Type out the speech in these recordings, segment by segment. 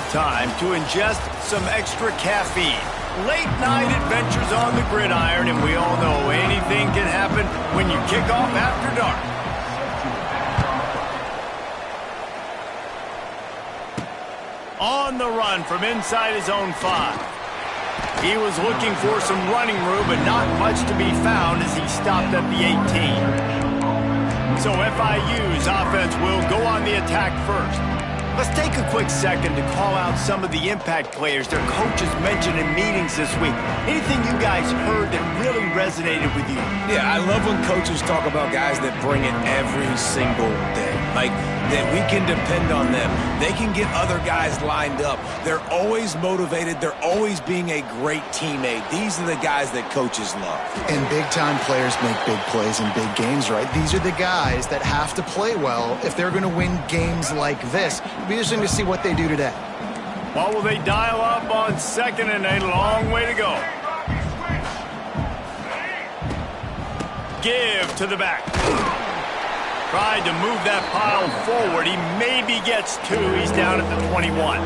time to ingest some extra caffeine. Late night adventures on the gridiron, and we all know anything can happen when you kick off after dark. On the run from inside his own 5. He was looking for some running room, but not much to be found as he stopped at the 18. So FIU's offense will go on the attack first. Let's take a quick second to call out some of the impact players their coaches mentioned in meetings this week. Anything you guys heard that really resonated with you? Yeah, I love when coaches talk about guys that bring it every single day. Like, that we can depend on them. They can get other guys lined up. They're always motivated. They're always being a great teammate. These are the guys that coaches love. And big-time players make big plays in big games, right? These are the guys that have to play well if they're going to win games like this. It'll be interesting to see what they do today. What will they dial up on second and a long way to go? Give to the back. Tried to move that pile forward. He maybe gets 2. He's down at the 21.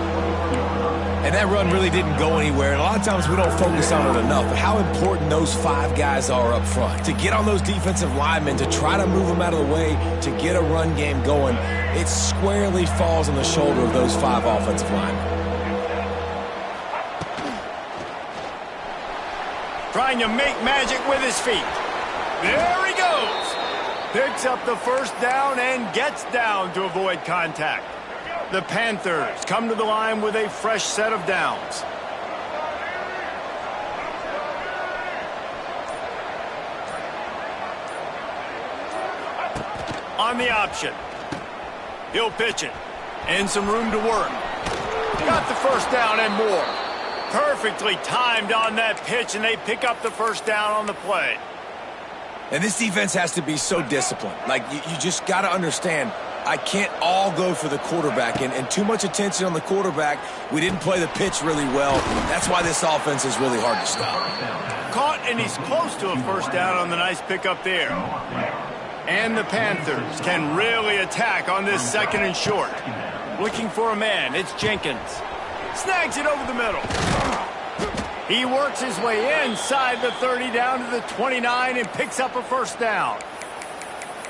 And that run really didn't go anywhere. And a lot of times we don't focus on it enough. But how important those 5 guys are up front. To get on those defensive linemen, to try to move them out of the way, to get a run game going, it squarely falls on the shoulder of those 5 offensive linemen. Trying to make magic with his feet. There he goes. Picks up the first down and gets down to avoid contact. The Panthers come to the line with a fresh set of downs. On the option. He'll pitch it. And some room to work. Got the first down and more. Perfectly timed on that pitch, and they pick up the first down on the play. And this defense has to be so disciplined. Like, you just got to understand, I can't all go for the quarterback. And too much attention on the quarterback. We didn't play the pitch really well. That's why this offense is really hard to stop. Caught, and he's close to a first down on the nice pickup there. And the Panthers can really attack on this second and short. Looking for a man. It's Jenkins. Snags it over the middle. He works his way inside the 30 down to the 29 and picks up a first down.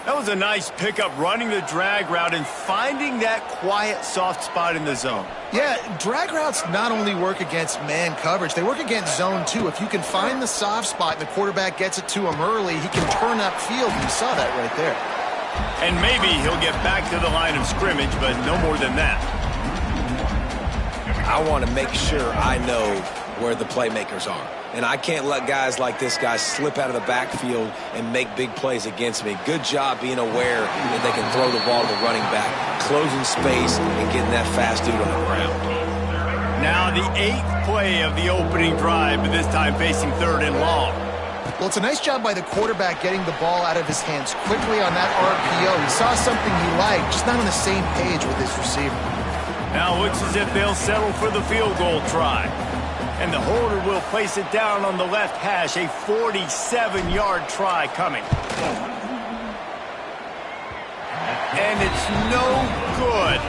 That was a nice pickup, running the drag route and finding that quiet, soft spot in the zone. Yeah, drag routes not only work against man coverage, they work against zone too. If you can find the soft spot and the quarterback gets it to him early, he can turn upfield. You saw that right there. And maybe he'll get back to the line of scrimmage, but no more than that. I want to make sure I know where the playmakers are. And I can't let guys like this guy slip out of the backfield and make big plays against me. Good job being aware that they can throw the ball to the running back, closing space and getting that fast dude on the ground. Now the 8th play of the opening drive, but this time facing 3rd and long. Well, it's a nice job by the quarterback getting the ball out of his hands quickly on that RPO. He saw something he liked, just not on the same page with his receiver. Now looks as if they'll settle for the field goal try. And the holder will place it down on the left hash, a 47-yard try coming. And it's no good.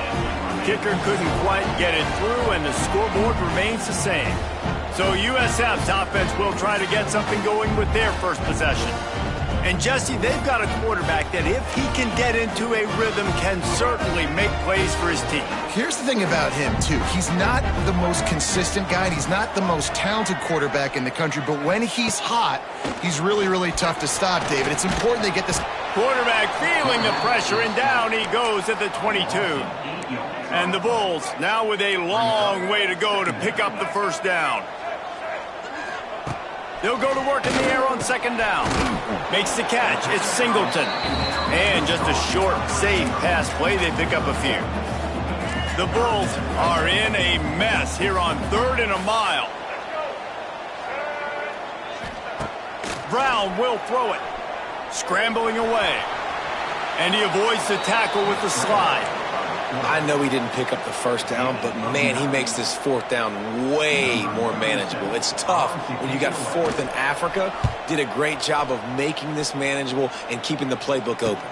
Kicker couldn't quite get it through, and the scoreboard remains the same. So USF's offense will try to get something going with their first possession. And Jesse, they've got a quarterback that if he can get into a rhythm can certainly make plays for his team. Here's the thing about him, too. He's not the most consistent guy, and he's not the most talented quarterback in the country, but when he's hot, he's really, really tough to stop, David. It's important they get this. Quarterback feeling the pressure, and down he goes at the 22. And the Bulls now with a long way to go to pick up the first down. They'll go to work in the air on second down. Makes the catch. It's Singleton. And just a short, safe pass play. They pick up a few. The Bulls are in a mess here on 3rd and a mile. Brown will throw it. Scrambling away. And he avoids the tackle with the slide. I know he didn't pick up the first down, but, man, he makes this 4th down way more manageable. It's tough when you got 4th in Africa. Did a great job of making this manageable and keeping the playbook open.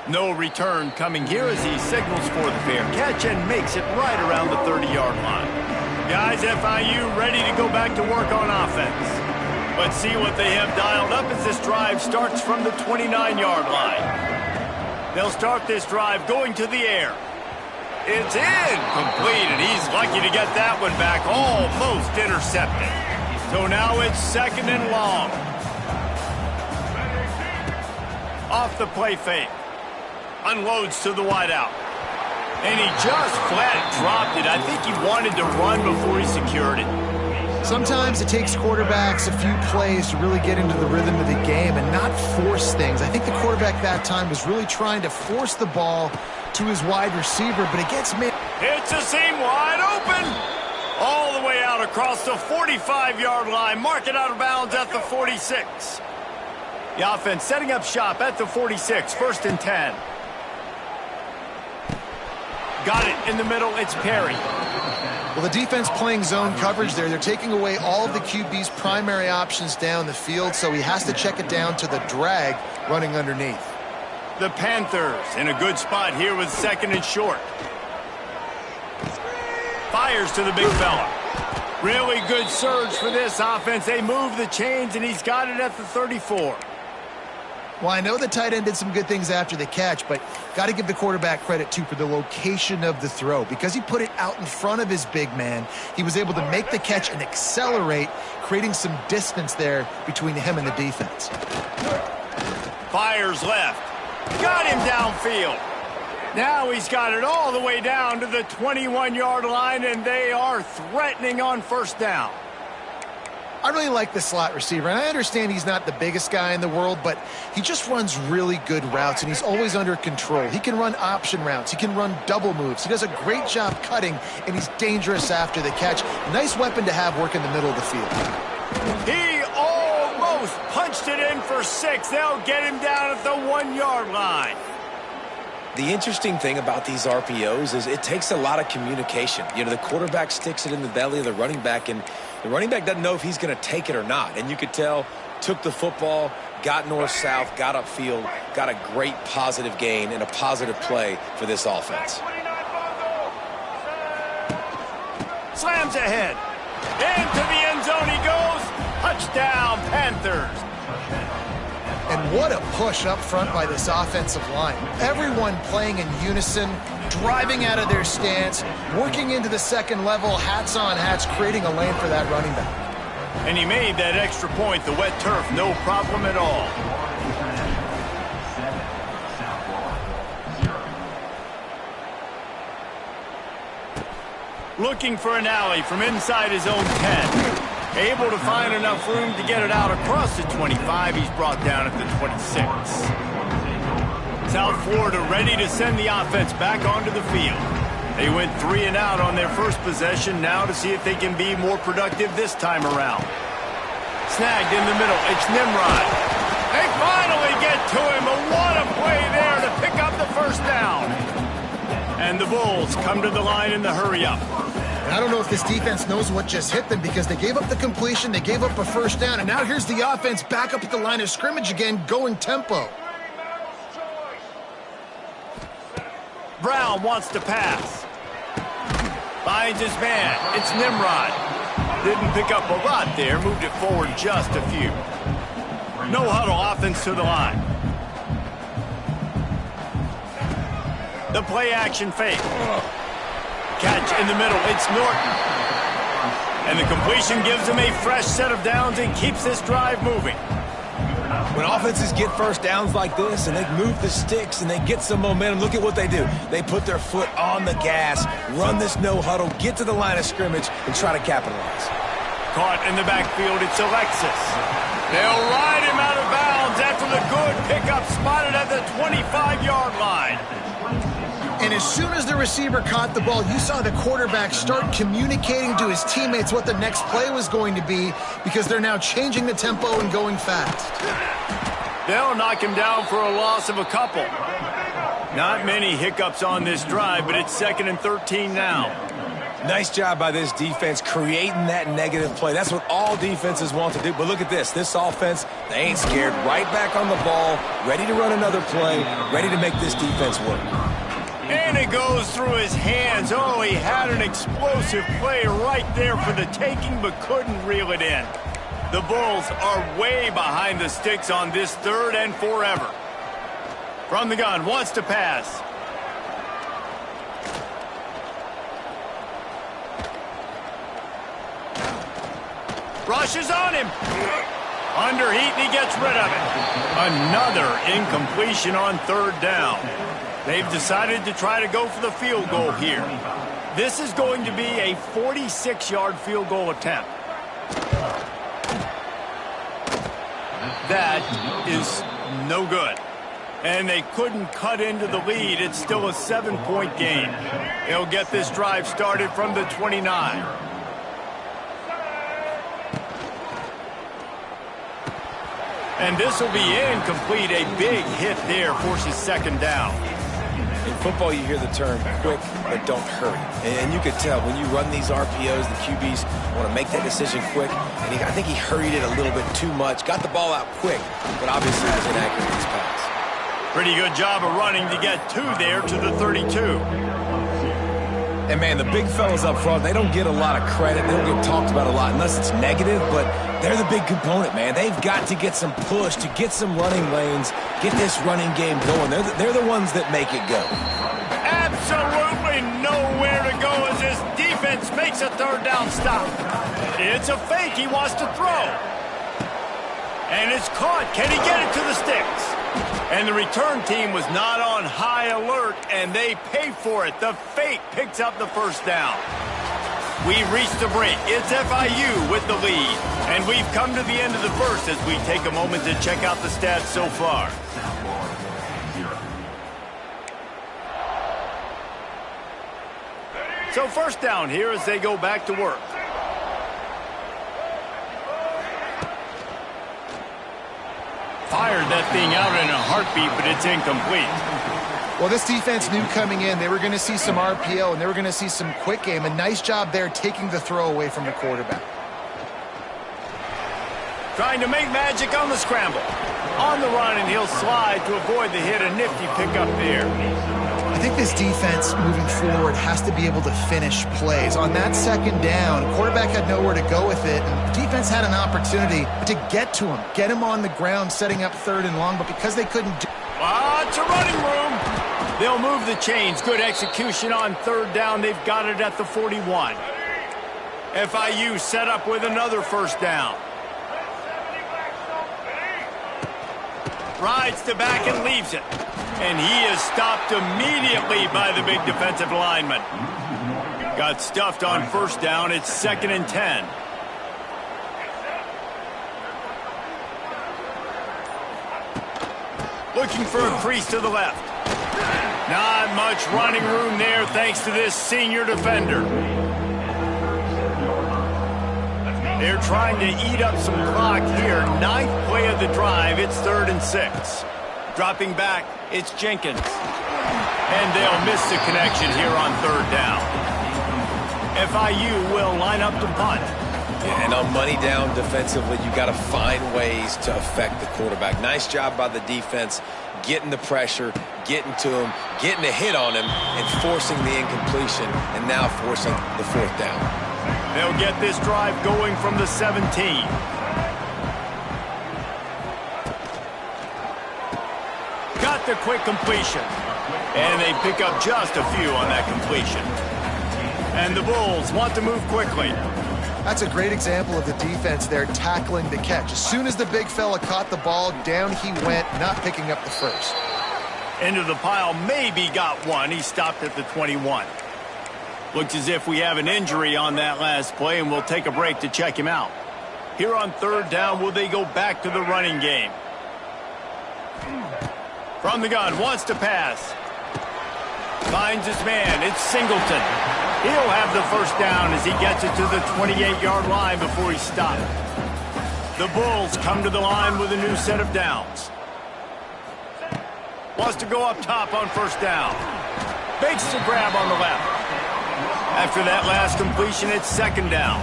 No return coming here as he signals for the fair catch and makes it right around the 30-yard line. Guys, FIU ready to go back to work on offense. Let's see what they have dialed up as this drive starts from the 29-yard line. They'll start this drive going to the air. It's incomplete, and he's lucky to get that one back, almost intercepted. So now it's 2nd and long. Off the play fake. Unloads to the wideout. And he just flat dropped it. I think he wanted to run before he secured it. Sometimes it takes quarterbacks a few plays to really get into the rhythm of the game and not force things. I think the quarterback that time was really trying to force the ball to his wide receiver, but it gets me. It's a seam wide open. All the way out across the 45-yard line. Mark it out of bounds at the 46. The offense setting up shop at the 46. 1st and 10. Got it in the middle. It's Perry. Well, the defense playing zone coverage there. They're taking away all of the QB's primary options down the field, so he has to check it down to the drag running underneath. The Panthers in a good spot here with 2nd and short. Fires to the big fella. Really good surge for this offense. They move the chains, and he's got it at the 34. Well, I know the tight end did some good things after the catch, but got to give the quarterback credit, too, for the location of the throw. Because he put it out in front of his big man, he was able to make the catch and accelerate, creating some distance there between him and the defense. Fires left. Got him downfield. Now he's got it all the way down to the 21-yard line, and they are threatening on 1st down. I really like the slot receiver, and I understand he's not the biggest guy in the world, but he just runs really good routes, and he's always under control. He can run option routes. He can run double moves. He does a great job cutting, and he's dangerous after the catch. Nice weapon to have work in the middle of the field. He almost punched it in for 6. They'll get him down at the 1-yard line. The interesting thing about these RPOs is it takes a lot of communication. You know, the quarterback sticks it in the belly of the running back, and the running back doesn't know if he's going to take it or not. And you could tell, took the football, got north-south, got upfield, got a great positive gain and a positive play for this offense. Slams ahead. Into the end zone he goes. Touchdown, Panthers. And what a push up front by this offensive line. Everyone playing in unison, driving out of their stance, working into the second level, hats on hats, creating a lane for that running back. And he made that extra point, the wet turf, no problem at all. Looking for an alley from inside his own 10. Able to find enough room to get it out across the 25. He's brought down at the 26. South Florida ready to send the offense back onto the field. They went 3 and out on their first possession, now to see if they can be more productive this time around. Snagged in the middle. It's Nimrod. They finally get to him, but what a play there to pick up the 1st down. And the Bulls come to the line in the hurry-up. I don't know if this defense knows what just hit them because they gave up the completion, they gave up a 1st down, and now here's the offense back up at the line of scrimmage again, going tempo. Brown wants to pass. Finds his man. It's Nimrod. Didn't pick up a lot there, moved it forward just a few. No huddle offense to the line. The play action fake. Catch in the middle. It's Norton. And the completion gives him a fresh set of downs and keeps this drive moving. When offenses get 1st downs like this and they move the sticks and they get some momentum, look at what they do. They put their foot on the gas, run this no huddle, get to the line of scrimmage, and try to capitalize. Caught in the backfield. It's Alexis. They'll ride him out of bounds after the good pickup spotted at the 25-yard line. And as soon as the receiver caught the ball, you saw the quarterback start communicating to his teammates what the next play was going to be because they're now changing the tempo and going fast. They'll knock him down for a loss of a couple. Not many hiccups on this drive, but it's 2nd and 13 now. Nice job by this defense creating that negative play. That's what all defenses want to do. But look at this. This offense, they ain't scared. Right back on the ball, ready to run another play, ready to make this defense work. And a goes through his hands. Oh, he had an explosive play right there for the taking, but couldn't reel it in. The Bulls are way behind the sticks on this 3rd and forever. From the gun, wants to pass. Rushes on him. Under heat, and he gets rid of it. Another incompletion on 3rd down. They've decided to try to go for the field goal here. This is going to be a 46-yard field goal attempt. That is no good. And they couldn't cut into the lead. It's still a 7-point game. They'll get this drive started from the 29. And this will be incomplete. A big hit there forces 2nd down. In football, you hear the term quick, but don't hurry. And you could tell when you run these RPOs, the QBs want to make that decision quick. And I think he hurried it a little bit too much. Got the ball out quick, but obviously was inaccurate in his pass. Pretty good job of running to get 2 there to the 32. And, man, the big fellas up front, they don't get a lot of credit. They don't get talked about a lot unless it's negative, but they're the big component, man. They've got to get some push, to get some running lanes, get this running game going. They're the ones that make it go. Absolutely nowhere to go as this defense makes a 3rd down stop. It's a fake. He wants to throw. And it's caught. Can he get it to the sticks? And the return team was not on high alert, and they pay for it. The fake picks up the 1st down. We reached the break. It's FIU with the lead. And we've come to the end of the 1st as we take a moment to check out the stats so far. So 1st down here as they go back to work. Fired that thing out in a heartbeat, but it's incomplete. Well, this defense knew coming in they were going to see some RPO and they were going to see some quick game. A nice job there taking the throw away from the quarterback. Trying to make magic on the scramble. On the run, and he'll slide to avoid the hit. A nifty pickup there. I think this defense moving forward has to be able to finish plays. On that 2nd down, quarterback had nowhere to go with it, and the defense had an opportunity to get to him, get him on the ground, setting up 3rd and long, but because they couldn't do lots of running room. They'll move the chains. Good execution on 3rd down. They've got it at the 41. FIU set up with another 1st down. Rides to back and leaves it. And he is stopped immediately by the big defensive lineman. Got stuffed on 1st down. It's 2nd and 10. Looking for a crease to the left. Not much running room there thanks to this senior defender. They're trying to eat up some clock here. 9th play of the drive. It's 3rd and 6. Dropping back, it's Jenkins. And they'll miss the connection here on 3rd down. FIU will line up to punt. Yeah, and on money down defensively, you got to find ways to affect the quarterback. Nice job by the defense, getting the pressure, getting to him, getting a hit on him, and forcing the incompletion, and now forcing the 4th down. They'll get this drive going from the 17. Got the quick completion. And they pick up just a few on that completion. And the Bulls want to move quickly. That's a great example of the defense there tackling the catch. As soon as the big fella caught the ball, down he went, not picking up the 1st. Into the pile, maybe got one. He stopped at the 21. Looks as if we have an injury on that last play, and we'll take a break to check him out. Here on 3rd down, will they go back to the running game? From the gun, wants to pass. Finds his man. It's Singleton. He'll have the 1st down as he gets it to the 28-yard line before he's stopped. The Bulls come to the line with a new set of downs. Wants to go up top on 1st down. Makes the grab on the left. After that last completion, it's 2nd down.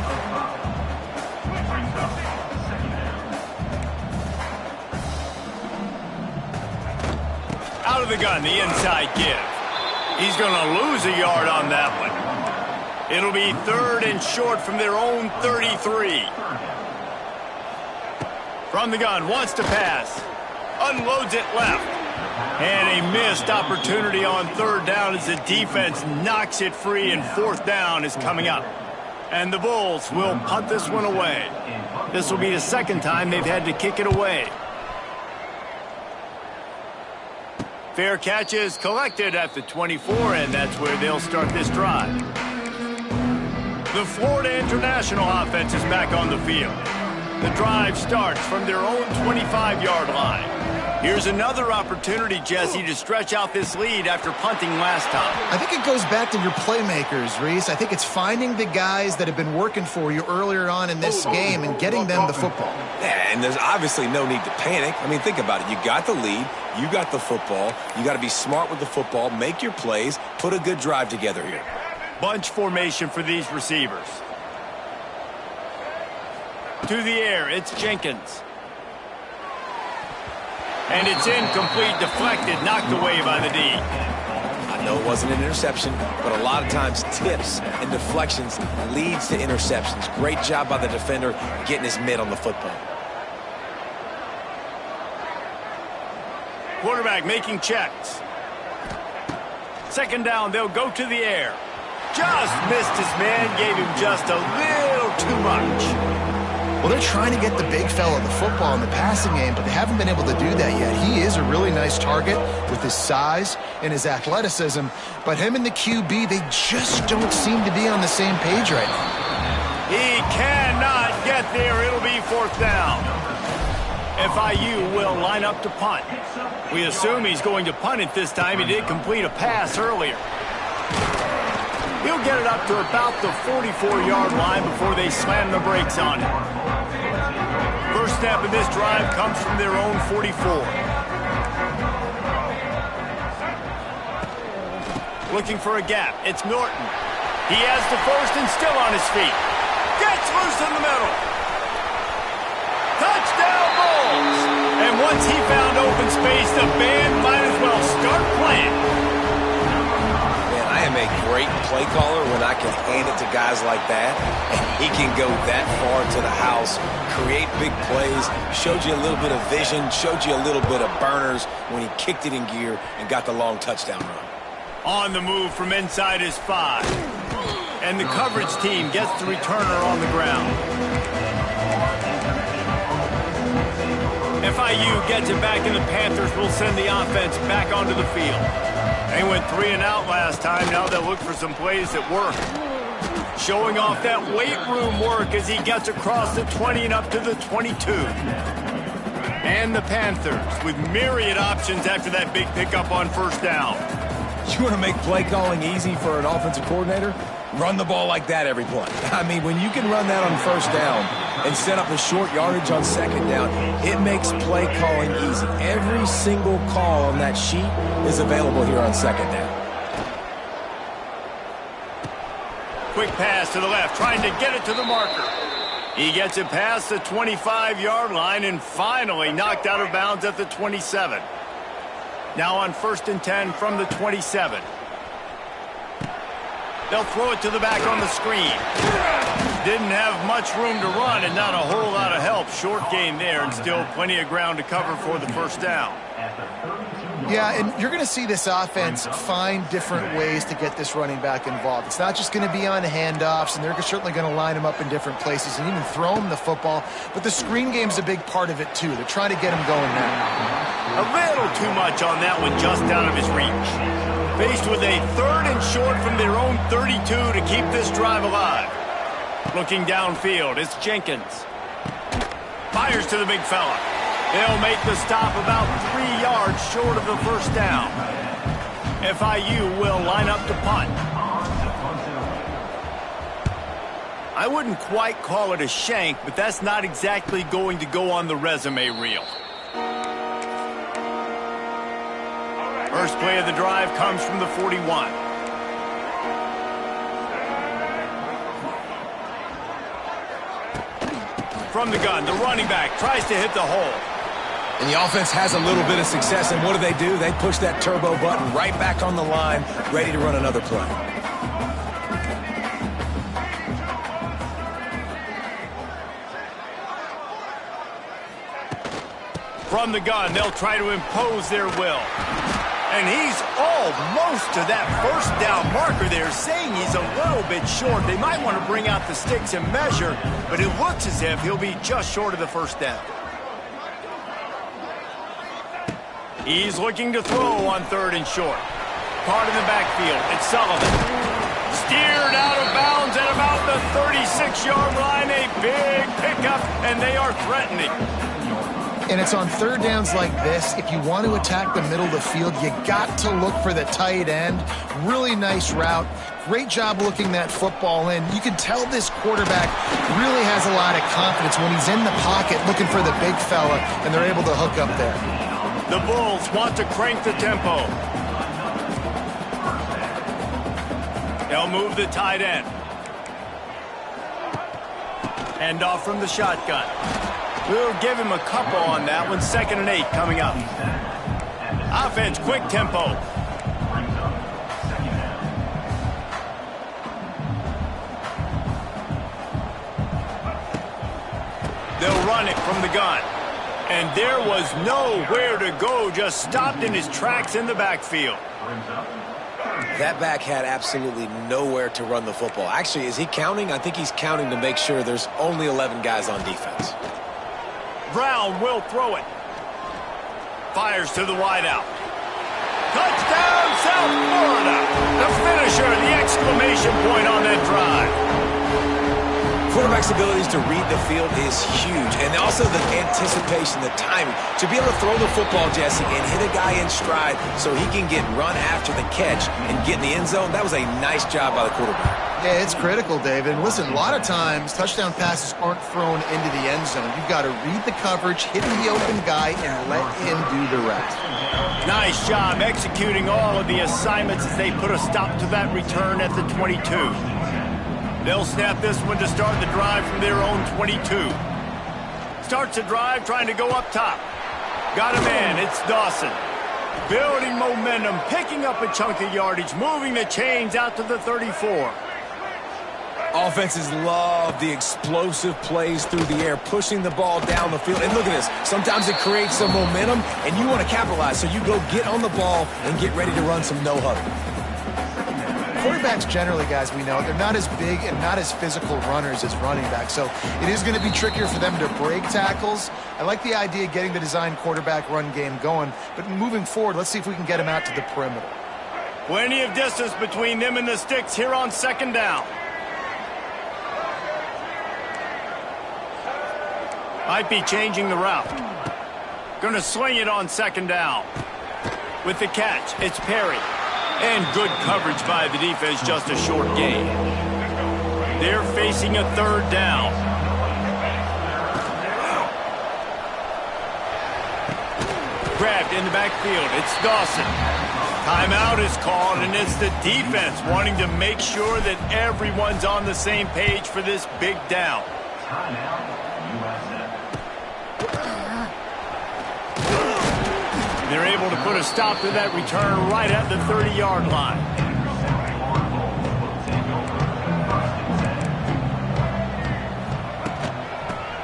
Out of the gun, the inside give. He's going to lose a yard on that one. It'll be 3rd and short from their own 33. From the gun, wants to pass. Unloads it left. And a missed opportunity on 3rd down as the defense knocks it free, and 4th down is coming up. And the Bulls will punt this one away. This will be the 2nd time they've had to kick it away. Fair catch is collected at the 24, and that's where they'll start this drive. The Florida International offense is back on the field. The drive starts from their own 25-yard line. Here's another opportunity, Jesse, to stretch out this lead after punting last time. I think it goes back to your playmakers, Reese. I think it's finding the guys that have been working for you earlier on in this game and getting them the football. Yeah, and there's obviously no need to panic. I mean, think about it. You got the lead. You got the football. You got to be smart with the football, make your plays, put a good drive together here. Bunch formation for these receivers. To the air, it's Jenkins. And it's incomplete, deflected, knocked away by the D. I know it wasn't an interception, but a lot of times tips and deflections leads to interceptions. Great job by the defender getting his mitt on the football. Quarterback making checks. 2nd down, they'll go to the air. Just missed his man, gave him just a little too much. Well, they're trying to get the big fella the football in the passing game, but they haven't been able to do that yet. He is a really nice target with his size and his athleticism, but him and the QB, they just don't seem to be on the same page right now. He cannot get there. It'll be 4th down. FIU will line up to punt. We assume he's going to punt it this time. He did complete a pass earlier. He'll get it up to about the 44-yard line before they slam the brakes on it. First snap of this drive comes from their own 44. Looking for a gap. It's Norton. He has the first and still on his feet. Gets loose in the middle. Touchdown Bulls! And once he found open space, the band might as well start playing. I am a great play caller when I can hand it to guys like that, and he can go that far to the house, create big plays, showed you a little bit of vision, showed you a little bit of burners when he kicked it in gear and got the long touchdown run. On the move from inside his 5. And the coverage team gets the returner on the ground. FIU gets it back, and the Panthers will send the offense back onto the field. They went 3 and out last time. Now they'll look for some plays that work. Showing off that weight room work as he gets across the 20 and up to the 22. And the Panthers with myriad options after that big pickup on 1st down. You want to make play calling easy for an offensive coordinator? Run the ball like that every play. I mean, when you can run that on 1st down and set up a short yardage on 2nd down, it makes play calling easy. Every single call on that sheet is available here on 2nd down. Quick pass to the left, trying to get it to the marker. He gets it past the 25-yard line and finally knocked out of bounds at the 27. Now on 1st and 10 from the 27. They'll throw it to the back on the screen. Didn't have much room to run and not a whole lot of help. Short gain there and still plenty of ground to cover for the 1st down. Yeah, and you're going to see this offense find different ways to get this running back involved. It's not just going to be on handoffs, and they're certainly going to line him up in different places and even throw him the football. But the screen game's a big part of it, too. They're trying to get him going now. A little too much on that one, just out of his reach. Faced with a 3rd and short from their own 32 to keep this drive alive. Looking downfield, it's Jenkins. Fires to the big fella. They'll make the stop about 3 yards short of the 1st down. FIU will line up to punt. I wouldn't quite call it a shank, but that's not exactly going to go on the resume reel. First play of the drive comes from the 41. From the gun, the running back tries to hit the hole. And the offense has a little bit of success, and what do? They push that turbo button right back on the line, ready to run another play. From the gun, they'll try to impose their will. And he's almost to that first down marker there, saying he's a little bit short. They might want to bring out the sticks and measure, but it looks as if he'll be just short of the first down. He's looking to throw on 3rd and short. Caught in the backfield. It's Sullivan. Steered out of bounds at about the 36-yard line. A big pickup, and they are threatening. And it's on 3rd downs like this. If you want to attack the middle of the field, you got to look for the tight end. Really nice route. Great job looking that football in. You can tell this quarterback really has a lot of confidence when he's in the pocket looking for the big fella, and they're able to hook up there. The Bulls want to crank the tempo. They'll move the tight end. Hand off from the shotgun. We'll give him a couple on that one. 2nd and 8 coming up. Offense, quick tempo. They'll run it from the gun. And there was nowhere to go, just stopped in his tracks in the backfield. That back had absolutely nowhere to run the football. Actually, is he counting? I think he's counting to make sure there's only 11 guys on defense. Brown will throw it. Fires to the wideout. Touchdown, South Florida. The finisher, the exclamation point on that drive. Quarterback's abilities to read the field is huge, and also the anticipation, the timing. To be able to throw the football, Jesse, and hit a guy in stride so he can get run after the catch and get in the end zone, that was a nice job by the quarterback. Yeah, it's critical, David. And listen, a lot of times touchdown passes aren't thrown into the end zone. You've got to read the coverage, hit the open guy, and let him do the rest. Nice job executing all of the assignments as they put a stop to that return at the 22. They'll snap this one to start the drive from their own 22. Starts the drive trying to go up top. Got a man, it's Dawson. Building momentum, picking up a chunk of yardage, moving the chains out to the 34. Offenses love the explosive plays through the air, pushing the ball down the field. And look at this. Sometimes it creates some momentum, and you want to capitalize. So you go get on the ball and get ready to run some no-huddle. Quarterbacks generally, guys, we know, they're not as big and not as physical runners as running backs, so it is going to be trickier for them to break tackles. I like the idea of getting the design quarterback run game going, but moving forward, let's see if we can get him out to the perimeter. Plenty of distance between them and the sticks here on 2nd down. Might be changing the route. Going to swing it on 2nd down. With the catch, it's Perry. And good coverage by the defense, just a short gain. They're facing a 3rd down. Grabbed in the backfield, it's Dawson. Timeout is called, and it's the defense wanting to make sure that everyone's on the same page for this big down. They're able to put a stop to that return right at the 30-yard line.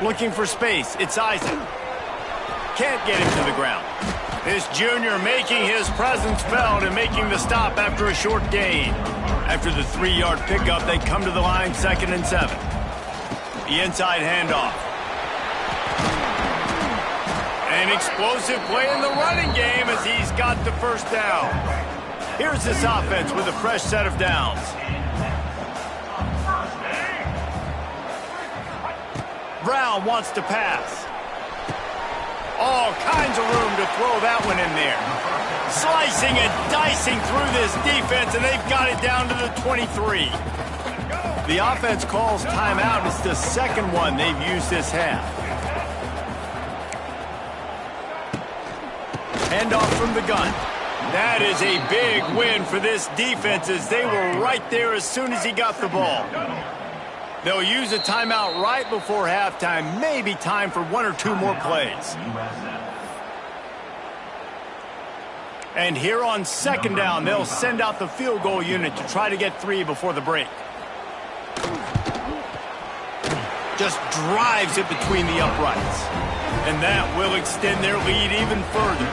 Looking for space. It's Isaac. Can't get him to the ground. This junior making his presence felt and making the stop after a short gain. After the 3-yard pickup, they come to the line 2nd and 7. The inside handoff. An explosive play in the running game as he's got the first down. Here's this offense with a fresh set of downs. Brown wants to pass. All kinds of room to throw that one in there. Slicing and dicing through this defense, and they've got it down to the 23. The offense calls timeout. It's the second one they've used this half. Handoff from the gun. That is a big win for this defense as they were right there as soon as he got the ball. They'll use a timeout right before halftime. Maybe time for 1 or 2 more plays. And here on second down, they'll send out the field goal unit to try to get 3 before the break. Just drives it between the uprights. And that will extend their lead even further.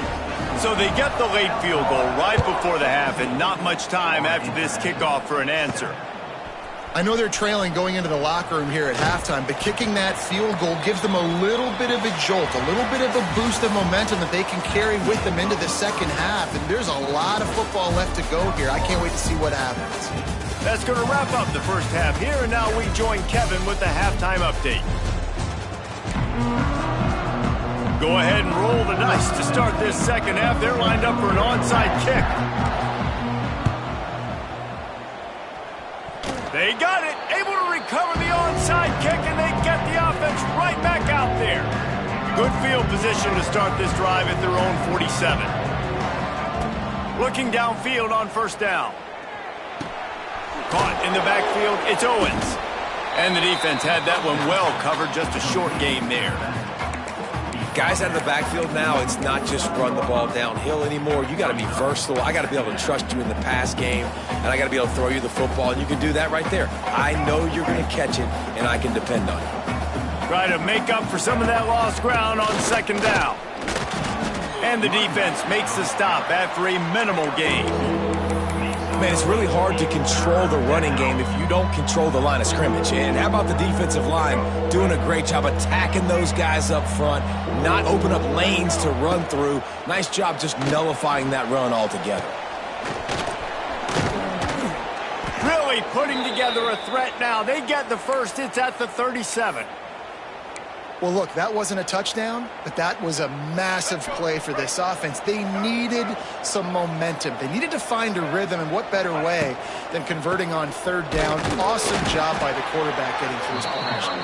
So they get the late field goal right before the half, and not much time after this kickoff for an answer. I know they're trailing going into the locker room here at halftime, but kicking that field goal gives them a little bit of a jolt, a little bit of a boost of momentum that they can carry with them into the second half. And there's a lot of football left to go here. I can't wait to see what happens. That's going to wrap up the first half here, and now we join Kevin with the halftime update. Go ahead and roll the dice to start this second half. They're lined up for an onside kick. They got it, able to recover the onside kick, and they get the offense right back out there. Good field position to start this drive at their own 47. Looking downfield on first down. Caught in the backfield, it's Owens. And the defense had that one well covered, just a short gain there. Guys out of the backfield now, it's not just run the ball downhill anymore. You got to be versatile. I got to be able to trust you in the pass game, and I got to be able to throw you the football, and you can do that right there. I know you're going to catch it, and I can depend on it. Try to make up for some of that lost ground on second down. And the defense makes the stop after a minimal gain. Man, it's really hard to control the running game if you don't control the line of scrimmage. And how about the defensive line doing a great job attacking those guys up front, not open up lanes to run through. Nice job just nullifying that run altogether. Really putting together a threat now. They get the first. It's at the 37. Well, look, that wasn't a touchdown, but that was a massive play for this offense. They needed some momentum. They needed to find a rhythm, and what better way than converting on third down. Awesome job by the quarterback getting through his progression.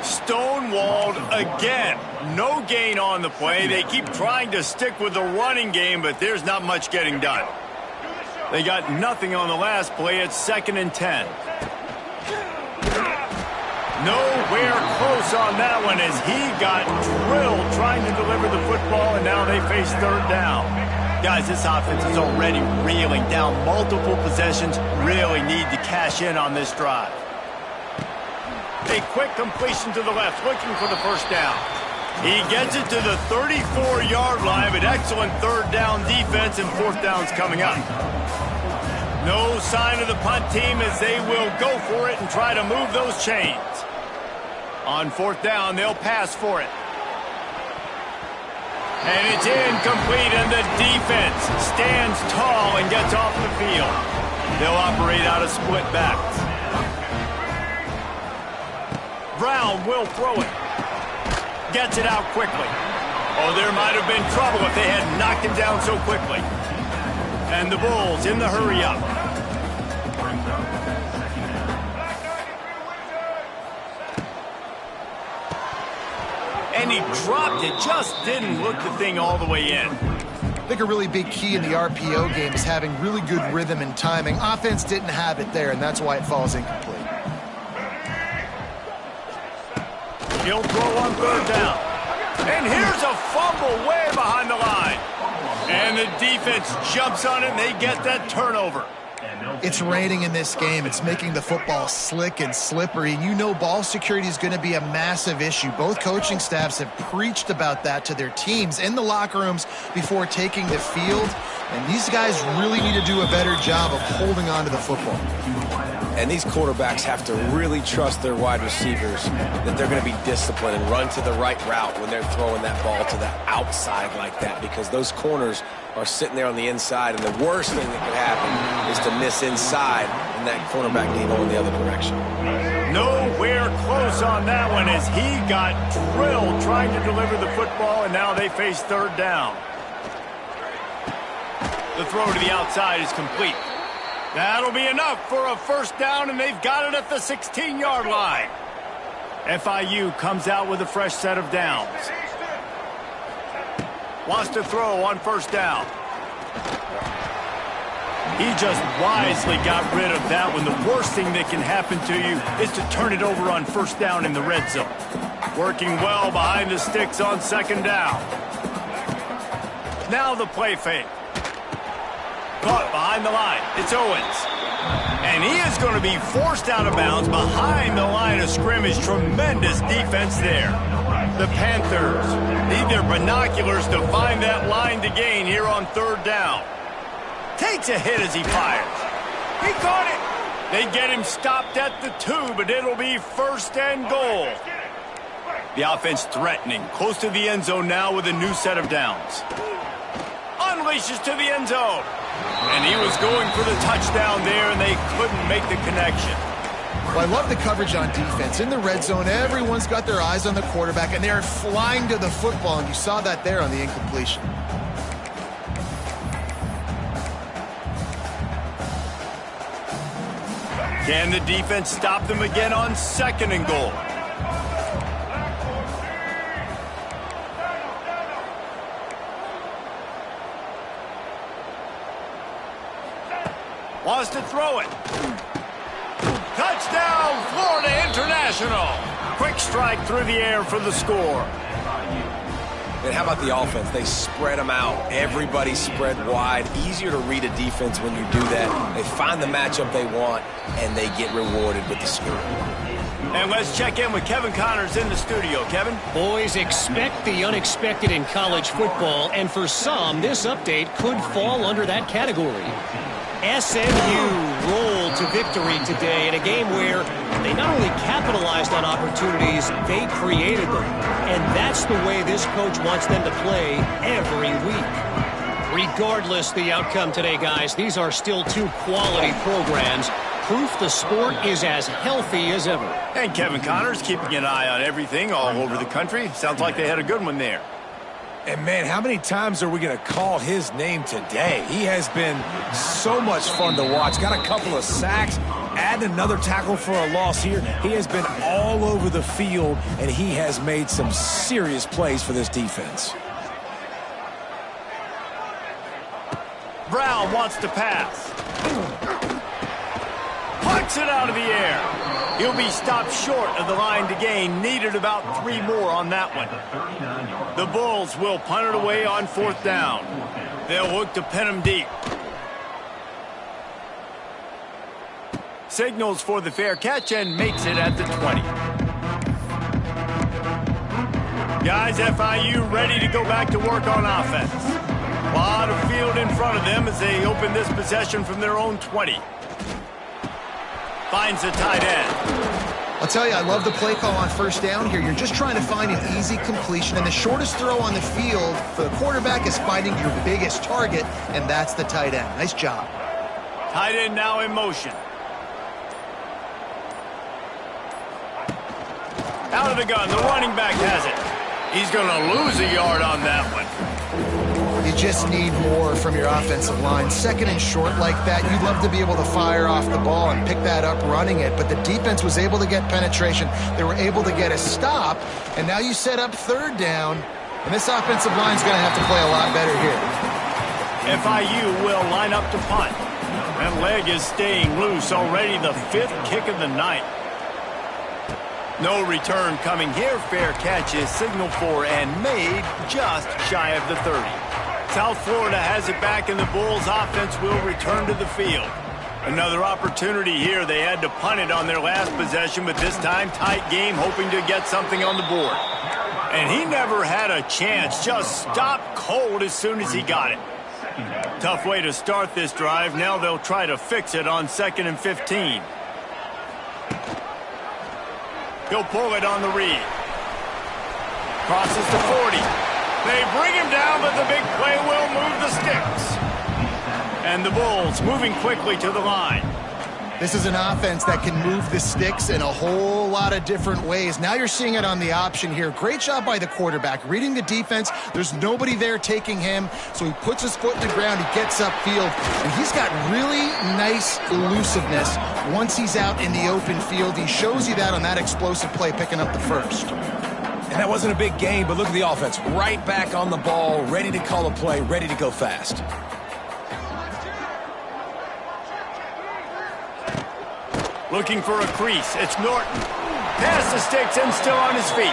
Stonewalled again. No gain on the play. They keep trying to stick with the running game, but there's not much getting done. They got nothing on the last play. It's 2nd and 10. Nowhere close on that one as he got drilled trying to deliver the football, and now they face third down. Guys, this offense is already reeling down multiple possessions. Really need to cash in on this drive. A quick completion to the left, looking for the first down. He gets it to the 34-yard line, but excellent third down defense, and fourth down's coming up. No sign of the punt team as they will go for it and try to move those chains. On fourth down, they'll pass for it. And it's incomplete, and the defense stands tall and gets off the field. They'll operate out of split backs. Brown will throw it. Gets it out quickly. Oh, there might have been trouble if they had knocked him down so quickly. And the Bulls in the hurry up. And he dropped it, just didn't look the thing all the way in. I think a really big key in the RPO game is having really good rhythm and timing. Offense didn't have it there, and that's why it falls incomplete. He'll throw on third down. And here's a fumble way behind the line. And the defense jumps on it, and they get that turnover. It's raining in this game. It's making the football slick and slippery. And you know ball security is going to be a massive issue. Both coaching staffs have preached about that to their teams in the locker rooms before taking the field. And these guys really need to do a better job of holding on to the football. And these quarterbacks have to really trust their wide receivers that they're going to be disciplined and run to the right route when they're throwing that ball to the outside like that, because those corners are sitting there on the inside, and the worst thing that could happen is to miss inside and that cornerback being going the other direction. Nowhere close on that one as he got drilled trying to deliver the football, and now they face third down. The throw to the outside is complete. That'll be enough for a first down, and they've got it at the 16-yard line. FIU comes out with a fresh set of downs. Wants to throw on first down. He just wisely got rid of that one. The worst thing that can happen to you is to turn it over on first down in the red zone. Working well behind the sticks on second down. Now the play fake. Caught behind the line. It's Owens. And he is going to be forced out of bounds behind the line of scrimmage. Tremendous defense there. The Panthers need their binoculars to find that line to gain here on third down. Takes a hit as he fires. He caught it. They get him stopped at the 2, but it'll be first and goal. The offense threatening, close to the end zone now with a new set of downs. Unleashes to the end zone. And he was going for the touchdown there, and they couldn't make the connection. Well, I love the coverage on defense. In the red zone, everyone's got their eyes on the quarterback, and they're flying to the football, and you saw that there on the incompletion. Can the defense stop them again on second and goal? Wants to throw it. Touchdown, Florida International. Quick strike through the air for the score. And how about the offense? They spread them out. Everybody spread wide. Easier to read a defense when you do that. They find the matchup they want, and they get rewarded with the score. And let's check in with Kevin Connors in the studio. Kevin? Boys, expect the unexpected in college football, and for some, this update could fall under that category. SMU rolled to victory today in a game where they not only capitalized on opportunities, they created them. And that's the way this coach wants them to play every week. Regardless the outcome today, guys, these are still two quality programs. Proof the sport is as healthy as ever. And Kevin Connors keeping an eye on everything all over the country. Sounds like they had a good one there. And, man, how many times are we going to call his name today? He has been so much fun to watch. Got a couple of sacks, add another tackle for a loss here. He has been all over the field, and he has made some serious plays for this defense. Brown wants to pass. Puts it out of the air. He'll be stopped short of the line to gain. Needed about 3 more on that one. The Bulls will punt it away on fourth down. They'll look to pin him deep. Signals for the fair catch and makes it at the 20. Guys, FIU ready to go back to work on offense. A lot of field in front of them as they open this possession from their own 20. Finds the tight end. I'll tell you, I love the play call on first down here. You're just trying to find an easy completion, and the shortest throw on the field for the quarterback is finding your biggest target, and that's the tight end. Nice job. Tight end now in motion. Out of the gun, the running back has it. He's going to lose a yard on that one. You just need more from your offensive line. Second and short like that, you'd love to be able to fire off the ball and pick that up running it, but the defense was able to get penetration. They were able to get a stop, and now you set up third down, and this offensive line's going to have to play a lot better here. FIU will line up to punt. That leg is staying loose already, the 5th kick of the night. No return coming here. Fair catch is signaled for and made just shy of the 30. South Florida has it back, and the Bulls offense will return to the field. Another opportunity here. They had to punt it on their last possession, but this time tight game, hoping to get something on the board. And he never had a chance. Just stopped cold as soon as he got it. Tough way to start this drive. Now they'll try to fix it on 2nd and 15. He'll pull it on the read. Crosses to 40. They bring him down, but the big play will move the sticks. And the Bulls moving quickly to the line. This is an offense that can move the sticks in a whole lot of different ways. Now you're seeing it on the option here. Great job by the quarterback. Reading the defense, there's nobody there taking him, so he puts his foot in the ground, he gets upfield, and he's got really nice elusiveness once he's out in the open field. He shows you that on that explosive play, picking up the first. And that wasn't a big game, but look at the offense. Right back on the ball, ready to call a play, ready to go fast. Looking for a crease. It's Norton. Past the sticks and still on his feet.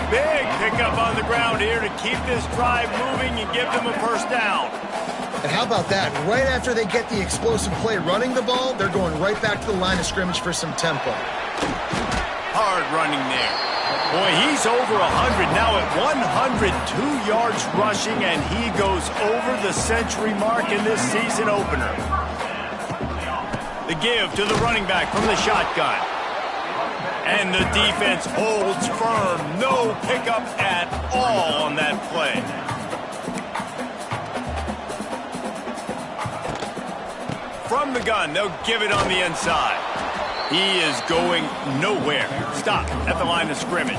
Big pickup on the ground here to keep this drive moving and give them a first down. And how about that? Right after they get the explosive play running the ball, they're going right back to the line of scrimmage for some tempo. Hard running there. Boy, he's over 100 now at 102 yards rushing, and he goes over the century mark in this season opener. The give to the running back from the shotgun. And the defense holds firm. No pickup at all on that play. From the gun, they'll give it on the inside. He is going nowhere. Stop at the line of scrimmage.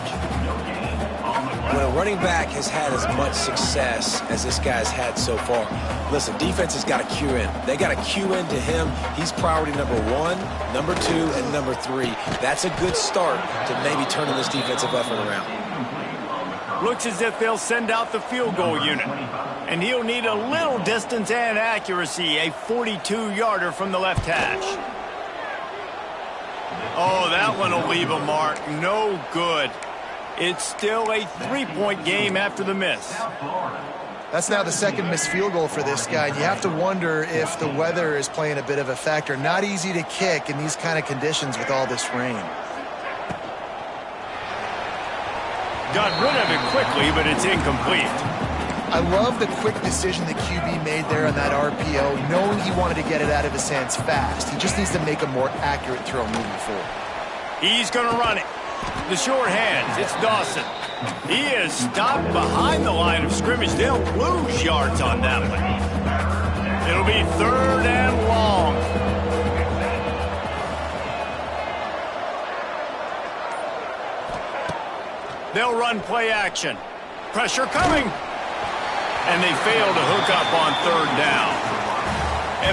When a running back has had as much success as this guy's had so far, listen, defense has got to cue in. They got to cue into him. He's priority number 1, number 2, and number 3. That's a good start to maybe turning this defensive effort around. Looks as if they'll send out the field goal unit. And he'll need a little distance and accuracy, a 42-yarder from the left hash. Oh, that one will leave a mark. No good. It's still a 3-point game after the miss. That's now the second missed field goal for this guy. And you have to wonder if the weather is playing a bit of a factor. Not easy to kick in these kind of conditions with all this rain. Got rid of it quickly, but it's incomplete. I love the quick decision the QB made there on that RPO, knowing he wanted to get it out of his hands fast. He just needs to make a more accurate throw moving forward. He's going to run it. The short hands, it's Dawson. He is stopped behind the line of scrimmage. They'll lose yards on that one. It'll be 3rd and long. They'll run play action. Pressure coming. And they fail to hook up on 3rd down.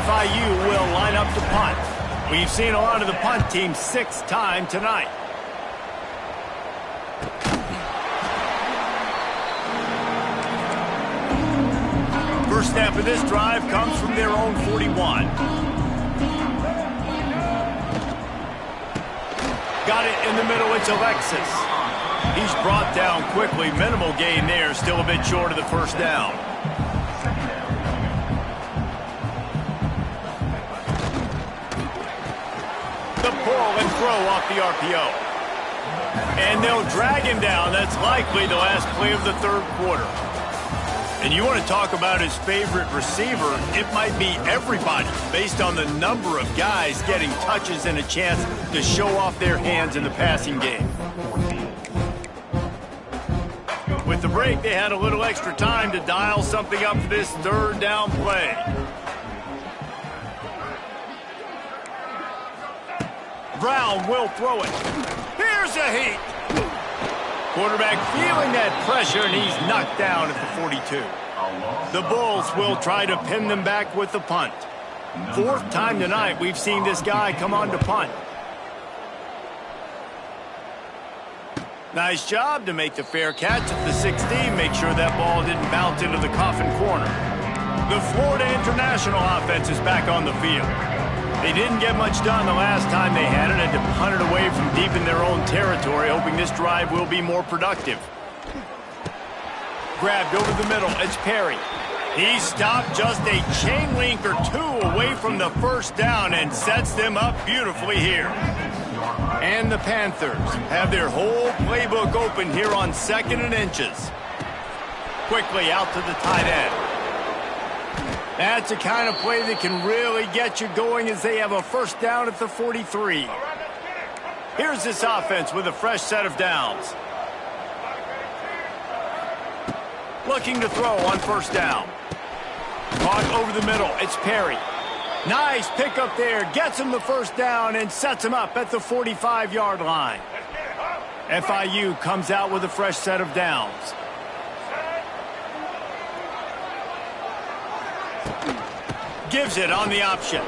FIU will line up to punt. We've seen a lot of the punt team 6 times tonight. First snap of this drive comes from their own 41. Got it in the middle, it's Alexis. He's brought down quickly. Minimal gain there, still a bit short of the first down. The pull and throw off the RPO. And they'll drag him down. That's likely the last play of the 3rd quarter. And you want to talk about his favorite receiver, it might be everybody based on the number of guys getting touches and a chance to show off their hands in the passing game. With the break, they had a little extra time to dial something up for this 3rd down play. Brown will throw it. Here's a heat. Quarterback feeling that pressure, and he's knocked down at the 42. The Bulls will try to pin them back with the punt. 4th time tonight we've seen this guy come on to punt. Nice job to make the fair catch at the 16. Make sure that ball didn't bounce into the coffin corner. The Florida International offense is back on the field. They didn't get much done the last time they had it, and to punt it away from deep in their own territory, hoping this drive will be more productive. Grabbed over the middle, it's Perry. He stopped just a chain link or 2 away from the first down and sets them up beautifully here. And the Panthers have their whole playbook open here on 2nd and inches. Quickly out to the tight end. That's the kind of play that can really get you going as they have a first down at the 43. Here's this offense with a fresh set of downs. Looking to throw on first down. Caught over the middle, it's Perry. Nice pickup there, gets him the first down and sets him up at the 45-yard line. FIU comes out with a fresh set of downs. Gives it on the option.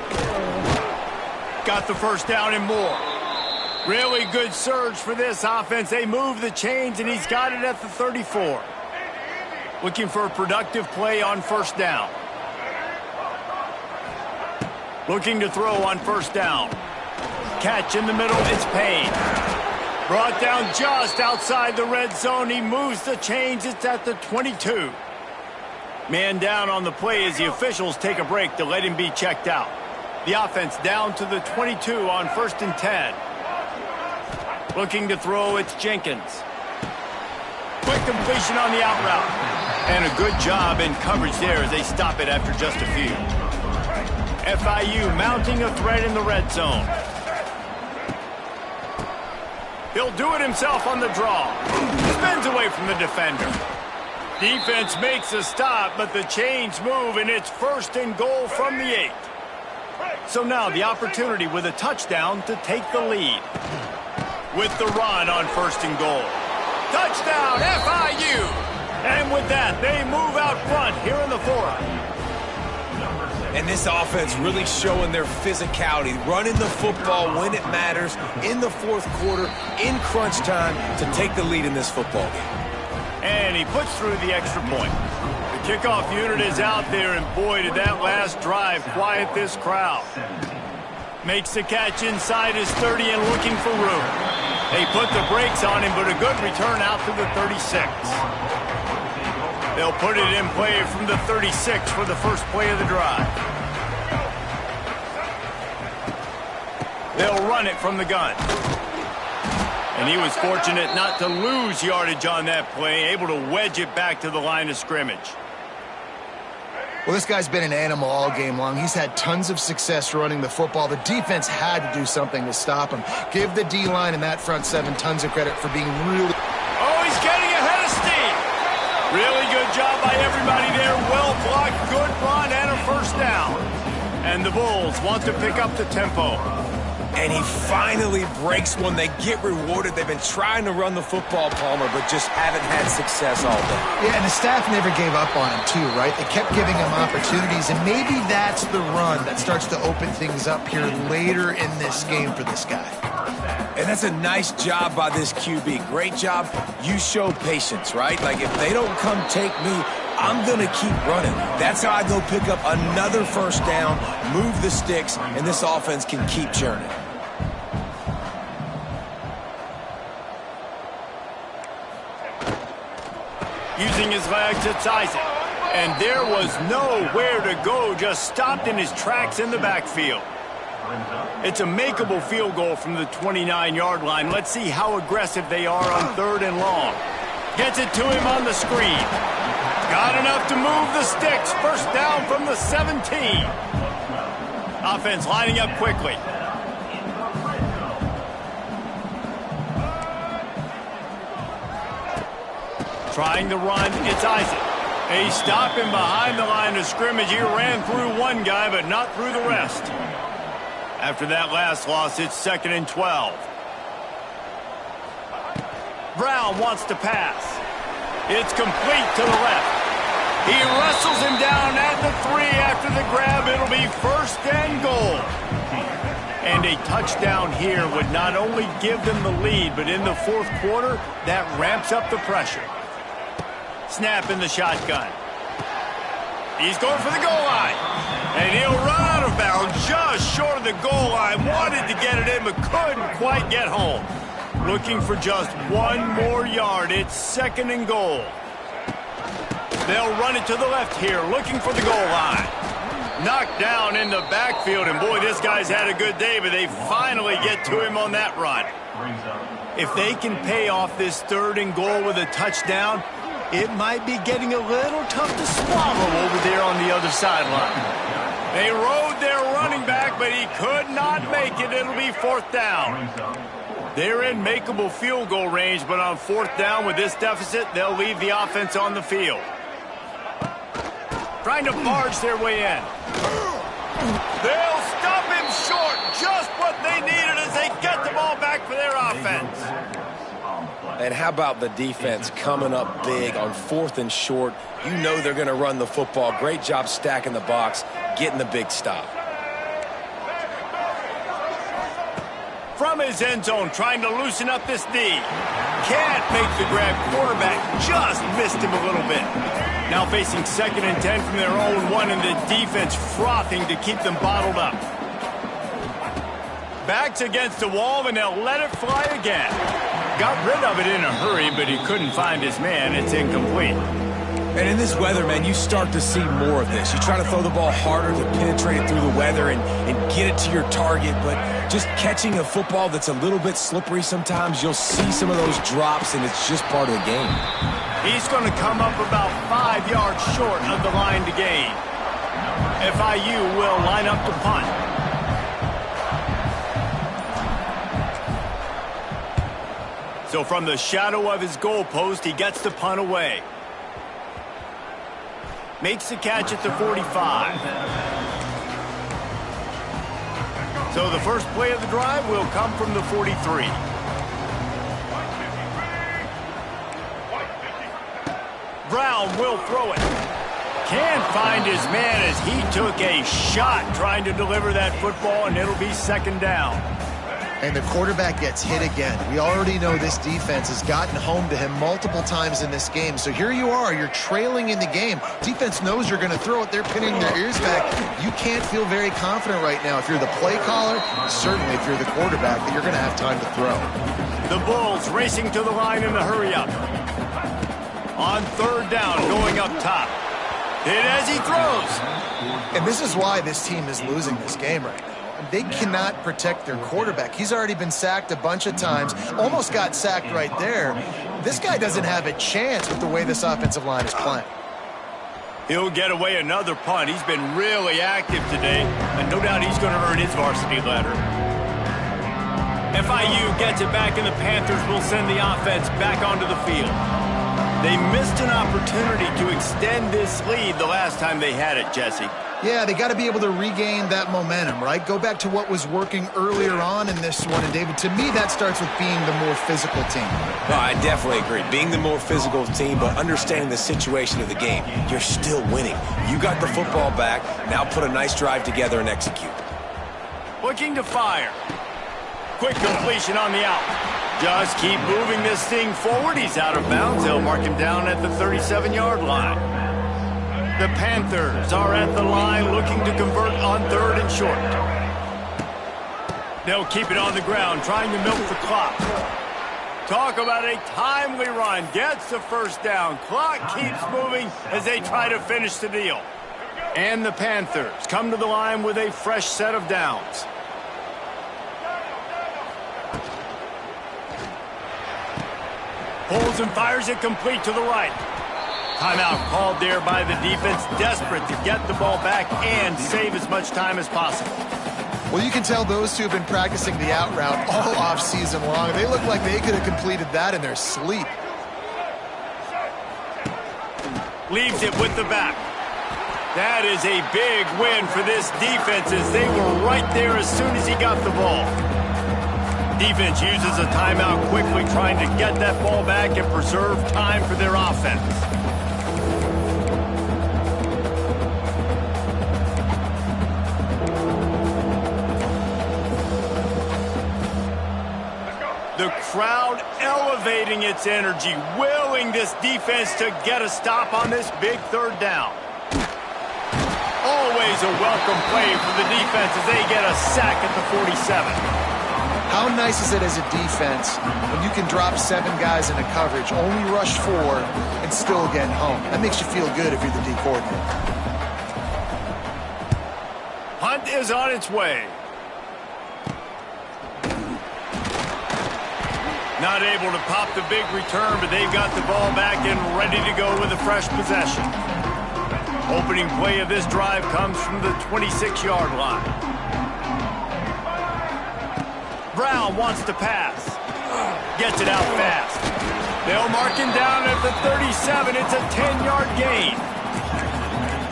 Got the first down and more. Really good surge for this offense. They move the chains, and he's got it at the 34. Looking for a productive play on first down. Looking to throw on first down. Catch in the middle, it's Payne. Brought down just outside the red zone. He moves the chains. It's at the 22. Man down on the play as the officials take a break to let him be checked out. The offense down to the 22 on 1st and 10. Looking to throw, it's Jenkins. Quick completion on the out route. And a good job in coverage there as they stop it after just a few. FIU mounting a threat in the red zone. He'll do it himself on the draw. Spins away from the defender. Defense makes a stop, but the chains move, and it's 1st and goal from the 8. So now the opportunity with a touchdown to take the lead. With the run on 1st and goal. Touchdown, FIU! And with that, they move out front here in the 4th. And this offense really showing their physicality, running the football when it matters, in the 4th quarter, in crunch time, to take the lead in this football game. And he puts through the extra point. The kickoff unit is out there, and boy, did that last drive quiet this crowd. Makes the catch inside his 30 and looking for room. They put the brakes on him, but a good return out to the 36. They'll put it in play from the 36 for the first play of the drive. They'll run it from the gun. And he was fortunate not to lose yardage on that play, able to wedge it back to the line of scrimmage. Well, this guy's been an animal all game long. He's had tons of success running the football. The defense had to do something to stop him. Give the D-line and that front 7 tons of credit for being really... Oh, he's getting ahead of steam. Really good job by everybody there. Well blocked, good run, and a 1st down. And the Bulls want to pick up the tempo. And he finally breaks one. They get rewarded. They've been trying to run the football, Palmer, but just haven't had success all day. Yeah, and the staff never gave up on him, too, right? They kept giving him opportunities, and maybe that's the run that starts to open things up here later in this game for this guy. And that's a nice job by this QB. Great job. You show patience, right? Like, if they don't come take me, I'm going to keep running. That's how I go pick up another 1st down, move the sticks, and this offense can keep churning. Using his legs, it's Isaac. And there was nowhere to go, just stopped in his tracks in the backfield. It's a makeable field goal from the 29-yard line. Let's see how aggressive they are on 3rd and long. Gets it to him on the screen. Got enough to move the sticks. 1st down from the 17. Offense lining up quickly. Trying to run, it's Isaac. They stop him behind the line of scrimmage. He ran through one guy, but not through the rest. After that last loss, it's 2nd and 12. Brown wants to pass. It's complete to the left. He wrestles him down at the 3 after the grab. It'll be 1st and goal. And a touchdown here would not only give them the lead, but in the 4th quarter, that ramps up the pressure. Snap in the shotgun. He's going for the goal line. And he'll run out of bounds just short of the goal line. Wanted to get it in, but couldn't quite get home. Looking for just 1 more yard. It's 2nd and goal. They'll run it to the left here, looking for the goal line. Knocked down in the backfield, and boy, this guy's had a good day, but they finally get to him on that run. If they can pay off this 3rd and goal with a touchdown, it might be getting a little tough to swallow over there on the other sideline. They rode their running back, but he could not make it. It'll be 4th down. They're in makeable field goal range, but on 4th down with this deficit, they'll leave the offense on the field. Trying to barge their way in. They'll stop him short. Just what they needed as they get the ball back for their offense. And how about the defense coming up big on 4th and short? You know they're going to run the football. Great job stacking the box, getting the big stop. From his end zone, trying to loosen up this D. Can't make the grab. Quarterback just missed him a little bit. Now facing 2nd and 10 from their own 1, and the defense frothing to keep them bottled up. Backs against the wall, and they'll let it fly again. Got rid of it in a hurry, but he couldn't find his man. It's incomplete. And in this weather, man, you start to see more of this. You try to throw the ball harder to penetrate it through the weather and get it to your target, but just catching a football that's a little bit slippery sometimes, you'll see some of those drops, and it's just part of the game. He's going to come up about 5 yards short of the line to gain. FIU will line up to punt. So from the shadow of his goalpost, he gets the punt away. Makes the catch at the 45. So the first play of the drive will come from the 43. Brown will throw it. Can't find his man as he took a shot trying to deliver that football, and it'll be second down. And the quarterback gets hit again. We already know this defense has gotten home to him multiple times in this game. So here you are, you're trailing in the game. Defense knows you're going to throw it. They're pinning their ears back. You can't feel very confident right now if you're the play caller, certainly if you're the quarterback, that you're going to have time to throw. The Bulls racing to the line in the hurry-up. On third down, going up top. Hit as he throws. And this is why this team is losing this game right now. They cannot protect their quarterback. He's already been sacked a bunch of times, almost got sacked right there. This guy doesn't have a chance with the way this offensive line is playing. He'll get away another punt. He's been really active today, and no doubt he's going to earn his varsity letter. FIU gets it back, and the Panthers will send the offense back onto the field. They missed an opportunity to extend this lead the last time they had it, Jesse. Yeah, they got to be able to regain that momentum, right? Go back to what was working earlier on in this one. And, David, to me, that starts with being the more physical team. No, I definitely agree. Being the more physical team, but understanding the situation of the game. You're still winning. You got the football back. Now put a nice drive together and execute. Looking to fire. Quick completion on the out. Just keep moving this thing forward. He's out of bounds. They'll mark him down at the 37-yard line. The Panthers are at the line looking to convert on third and short. They'll keep it on the ground, trying to milk the clock. Talk about a timely run. Gets the first down. Clock keeps moving as they try to finish the deal. And the Panthers come to the line with a fresh set of downs. Pulls and fires it complete to the right. Timeout called there by the defense, desperate to get the ball back and save as much time as possible. Well, you can tell those two have been practicing the out route all off-season long. They look like they could have completed that in their sleep. Leaves it with the back. That is a big win for this defense as they were right there as soon as he got the ball. Defense uses a timeout quickly, trying to get that ball back and preserve time for their offense. The crowd elevating its energy, willing this defense to get a stop on this big third down. Always a welcome play for the defense as they get a sack at the 47. How nice is it as a defense when you can drop 7 guys into coverage, only rush 4, and still get home? That makes you feel good if you're the D coordinator. Hunt is on its way. Not able to pop the big return, but they've got the ball back and ready to go with a fresh possession. Opening play of this drive comes from the 26-yard line. Brown wants to pass. Gets it out fast. They'll mark him down at the 37. It's a 10-yard gain.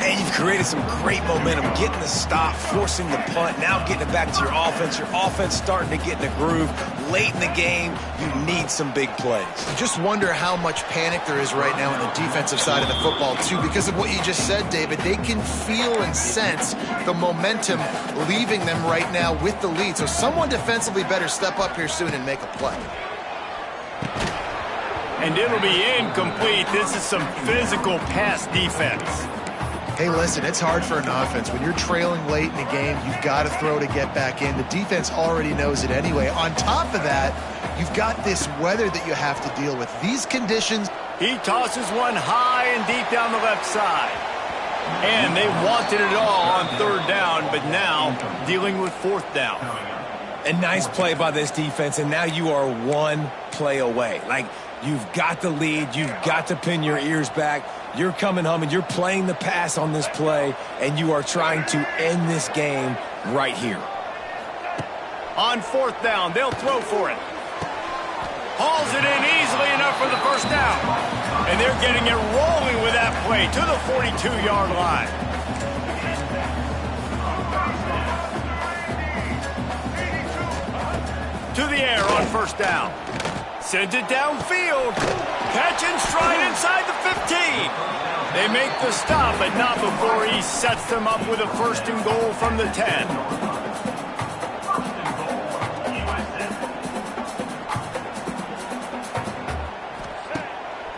And you've created some great momentum, getting the stop, forcing the punt, now getting it back to your offense. Your offense starting to get in a groove. Late in the game, you need some big plays. I just wonder how much panic there is right now on the defensive side of the football, too, because of what you just said, David. They can feel and sense the momentum leaving them right now with the lead. So someone defensively better step up here soon and make a play. And it'll be incomplete. This is some physical pass defense. Hey, listen, it's hard for an offense. When you're trailing late in the game, you've got to throw to get back in. The defense already knows it anyway. On top of that, you've got this weather that you have to deal with. These conditions He tosses one high and deep down the left side. And they wanted it all on third down, but now dealing with fourth down. A nice play by this defense, and now you are one play away. Like, you've got the lead. You've got to pin your ears back. You're coming home, and you're playing the pass on this play, and you are trying to end this game right here. On fourth down, they'll throw for it. Hauls it in easily enough for the first down. And they're getting it rolling with that play to the 42-yard line. To the air on first down. Sends it downfield. Catch and stride inside the 15. They make the stop, but not before he sets them up with a first and goal from the 10.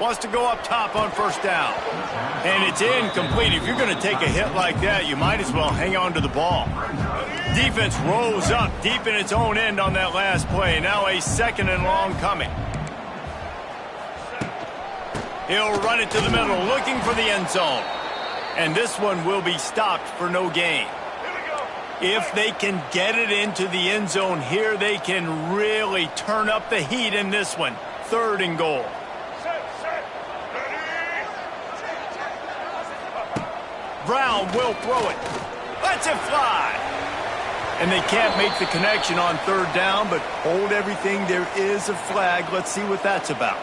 Wants to go up top on first down. And it's incomplete. If you're going to take a hit like that, you might as well hang on to the ball. Defense rolls up deep in its own end on that last play. Now a second and long coming. He'll run it to the middle, looking for the end zone. And this one will be stopped for no gain. If they can get it into the end zone here, they can really turn up the heat in this one. Third and goal. Brown will throw it. Lets it fly. And they can't make the connection on third down, but hold everything. There is a flag. Let's see what that's about.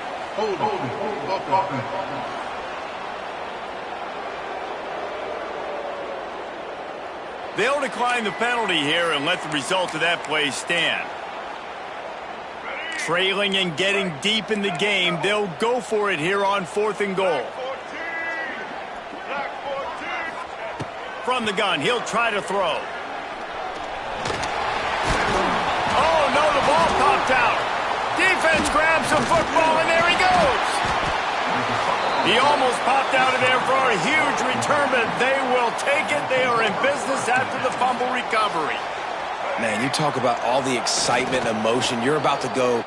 They'll decline the penalty here and let the result of that play stand. Trailing and getting deep in the game, they'll go for it here on fourth and goal. From the gun, he'll try to throw. Oh, no, the ball popped out. Defense grabs the football, and there he goes. He almost popped out of there for a huge return, but they will take it. They are in business after the fumble recovery. Man, you talk about all the excitement and emotion. You're about to go